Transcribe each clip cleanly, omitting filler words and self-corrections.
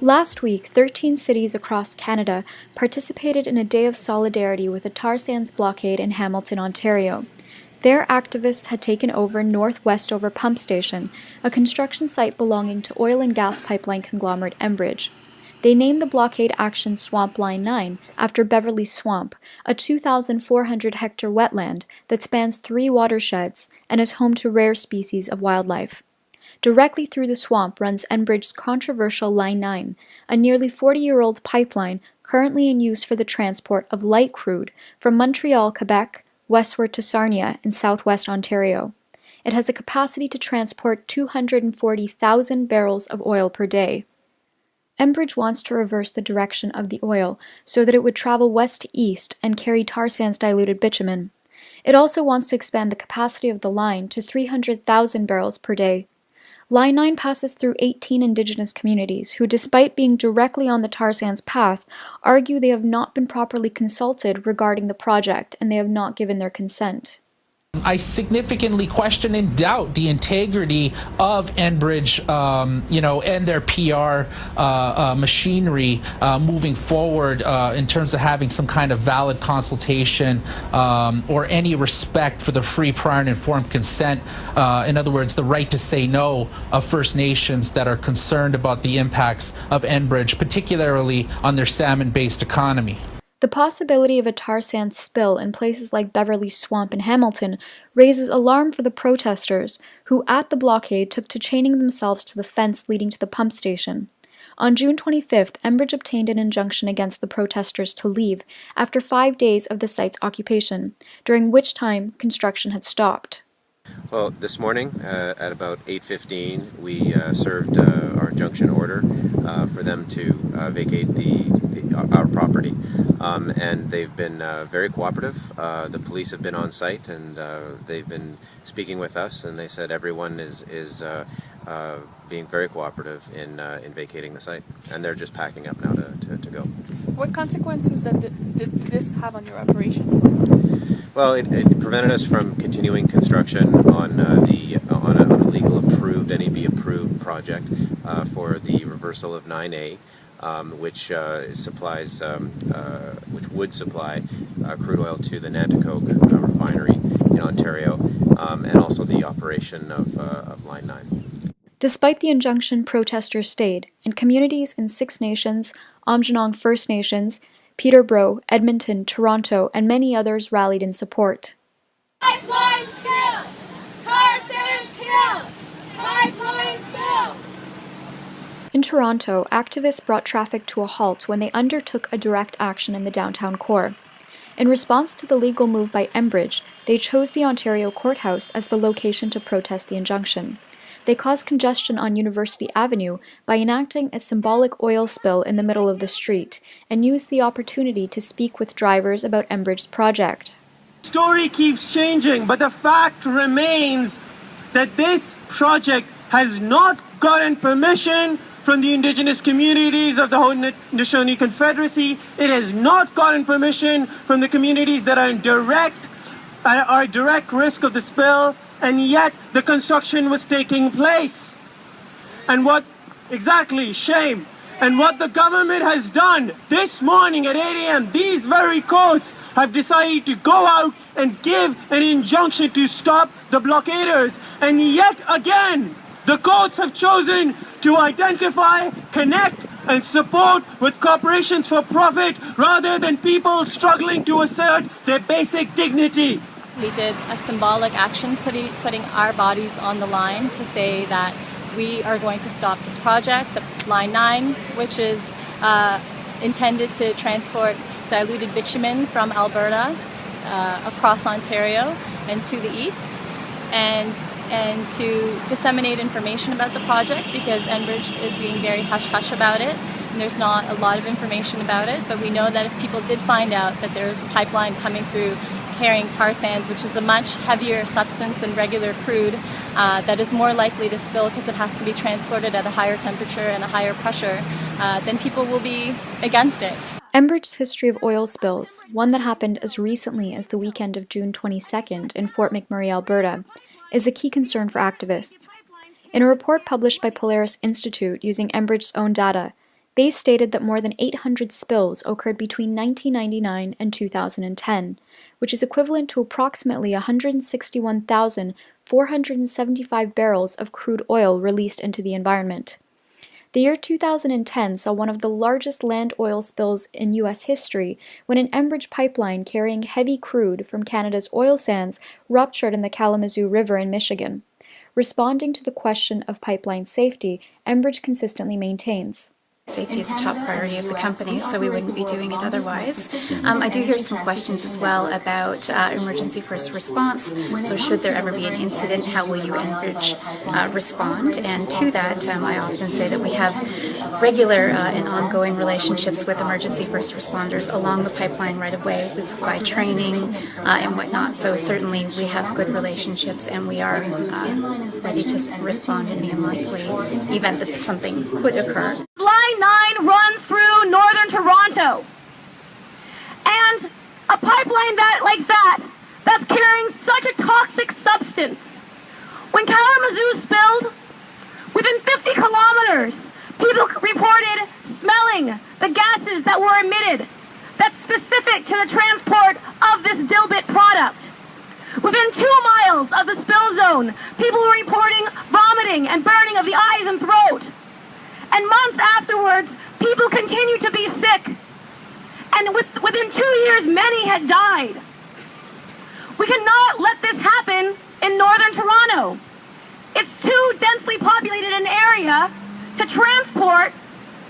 Last week, 13 cities across Canada participated in a day of solidarity with the tar sands blockade in Hamilton, Ontario. There, activists had taken over North Westover Pump Station, a construction site belonging to oil and gas pipeline conglomerate Enbridge. They named the blockade action Swamp Line 9 after Beverly Swamp, a 2,400-hectare wetland that spans 3 watersheds and is home to rare species of wildlife. Directly through the swamp runs Enbridge's controversial Line 9, a nearly 40-year-old pipeline currently in use for the transport of light crude from Montreal, Quebec, westward to Sarnia in southwest Ontario. It has a capacity to transport 240,000 barrels of oil per day. Enbridge wants to reverse the direction of the oil so that it would travel west to east and carry tar sands diluted bitumen. It also wants to expand the capacity of the line to 300,000 barrels per day. Line 9 passes through 18 Indigenous communities who, despite being directly on the tar sands path, argue they have not been properly consulted regarding the project and they have not given their consent. I significantly question and doubt the integrity of Enbridge, and their PR machinery moving forward in terms of having some kind of valid consultation or any respect for the free, prior, and informed consent. In other words, the right to say no of First Nations that are concerned about the impacts of Enbridge, particularly on their salmon-based economy. The possibility of a tar sands spill in places like Beverly Swamp and Hamilton raises alarm for the protesters, who at the blockade took to chaining themselves to the fence leading to the pump station. On June 25th, Enbridge obtained an injunction against the protesters to leave after 5 days of the site's occupation, during which time construction had stopped. Well, this morning at about 8:15, we served our injunction order for them to vacate our property, and they've been very cooperative. The police have been on site, and they've been speaking with us, and they said everyone is being very cooperative in vacating the site, and they're just packing up now to go. What consequences did this have on your operations? Well, it prevented us from continuing construction on a legal approved, NEB approved project for the reversal of 9A, which would supply crude oil to the Nanticoke refinery in Ontario, and also the operation of Line 9. Despite the injunction, protesters stayed, and communities in Six Nations, Aamjiwnaang First Nations, Peterborough, Edmonton, Toronto, and many others rallied in support. Pipelines kill! Tar sands kill! Pipelines kill! In Toronto, activists brought traffic to a halt when they undertook a direct action in the downtown core. In response to the legal move by Enbridge, they chose the Ontario Courthouse as the location to protest the injunction. They caused congestion on University Avenue by enacting a symbolic oil spill in the middle of the street and used the opportunity to speak with drivers about Enbridge's project. The story keeps changing, but the fact remains that this project has not gotten permission from the Indigenous communities of the Haudenosaunee Confederacy. It has not gotten permission from the communities that are in direct risk of the spill, and yet the construction was taking place. And shame. And what the government has done this morning at 8 a.m., these very courts have decided to go out and give an injunction to stop the blockaders. And yet again, the courts have chosen to identify, connect, and support with corporations for profit rather than people struggling to assert their basic dignity. We did a symbolic action, putting our bodies on the line to say that we are going to stop this project, the Line 9, which is intended to transport diluted bitumen from Alberta across Ontario and to the east, and to disseminate information about the project, because Enbridge is being very hush-hush about it, and there's not a lot of information about it. But we know that if people did find out that there is a pipeline coming through carrying tar sands, which is a much heavier substance than regular crude, that is more likely to spill because it has to be transported at a higher temperature and a higher pressure, then people will be against it. Enbridge's history of oil spills, one that happened as recently as the weekend of June 22nd in Fort McMurray, Alberta, is a key concern for activists. In a report published by Polaris Institute using Enbridge's own data, They stated that more than 800 spills occurred between 1999 and 2010, which is equivalent to approximately 161,475 barrels of crude oil released into the environment. The year 2010 saw one of the largest land oil spills in U.S. history when an Enbridge pipeline carrying heavy crude from Canada's oil sands ruptured in the Kalamazoo River in Michigan. Responding to the question of pipeline safety, Enbridge consistently maintains, safety is a top priority of the company, so we wouldn't be doing it otherwise. I do hear some questions as well about emergency first response. So should there ever be an incident, how will you Enbridge respond? And to that, I often say that we have regular and ongoing relationships with emergency first responders along the pipeline right of way. We provide training and whatnot. So certainly we have good relationships and we are ready to respond in the unlikely event that something could occur. Line 9 runs through northern Toronto. And a pipeline that's carrying such a toxic substance. When Kalamazoo spilled, within 50 kilometers, people reported smelling the gases that were emitted that's specific to the transport of this dilbit product. Within 2 miles of the spill zone, people were reporting vomiting and burning of the eyes and throat. And months afterwards, people continued to be sick. And within 2 years, many had died. We cannot let this happen in northern Toronto. It's too densely populated an area to transport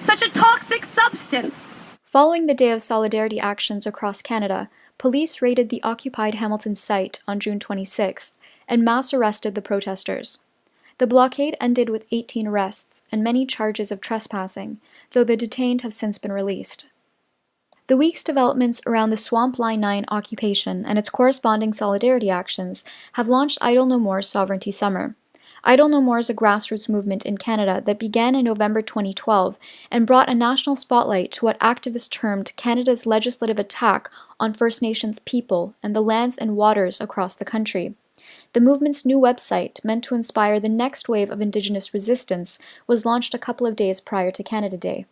such a toxic substance. Following the Day of Solidarity actions across Canada, police raided the occupied Hamilton site on June 26th and mass arrested the protesters. The blockade ended with 18 arrests and many charges of trespassing, though the detained have since been released. The week's developments around the Swamp Line 9 occupation and its corresponding solidarity actions have launched Idle No More's Sovereignty Summer. Idle No More is a grassroots movement in Canada that began in November 2012 and brought a national spotlight to what activists termed Canada's legislative attack on First Nations people and the lands and waters across the country. The movement's new website, meant to inspire the next wave of Indigenous resistance, was launched a couple of days prior to Canada Day.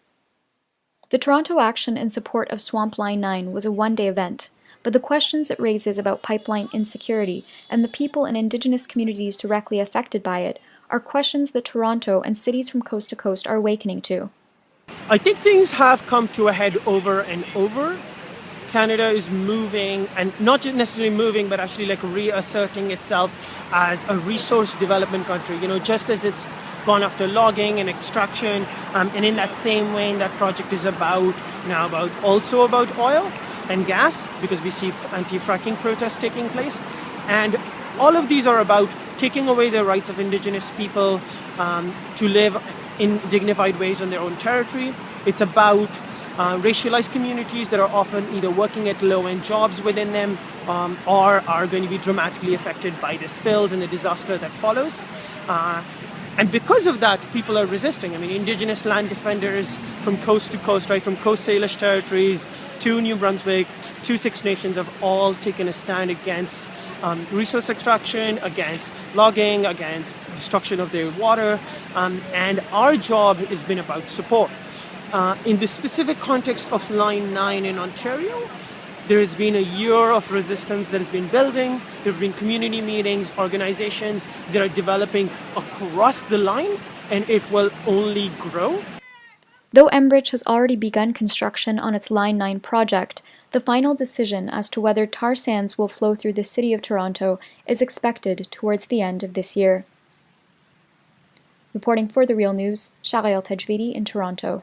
The Toronto action in support of Swamp Line 9 was a one-day event, but the questions it raises about pipeline insecurity and the people and Indigenous communities directly affected by it are questions that Toronto and cities from coast to coast are awakening to. I think things have come to a head over and over. Canada is moving, and not just necessarily moving, but actually like reasserting itself as a resource development country. You know, just as it's gone after logging and extraction, and in that same way, that project is also about oil and gas, because we see anti-fracking protests taking place, and all of these are about taking away the rights of Indigenous people to live in dignified ways on their own territory. It's about racialized communities that are often either working at low-end jobs within them or are going to be dramatically affected by the spills and the disaster that follows. And because of that, people are resisting. I mean, Indigenous land defenders from coast to coast, right, from Coast Salish territories to New Brunswick to Six Nations have all taken a stand against resource extraction, against logging, against destruction of their water, and our job has been about support. In the specific context of Line 9 in Ontario, there has been a year of resistance that has been building. There have been community meetings, organizations that are developing across the line, and it will only grow. Though Enbridge has already begun construction on its Line 9 project, the final decision as to whether tar sands will flow through the City of Toronto is expected towards the end of this year. Reporting for The Real News, Shariel Tajvidi in Toronto.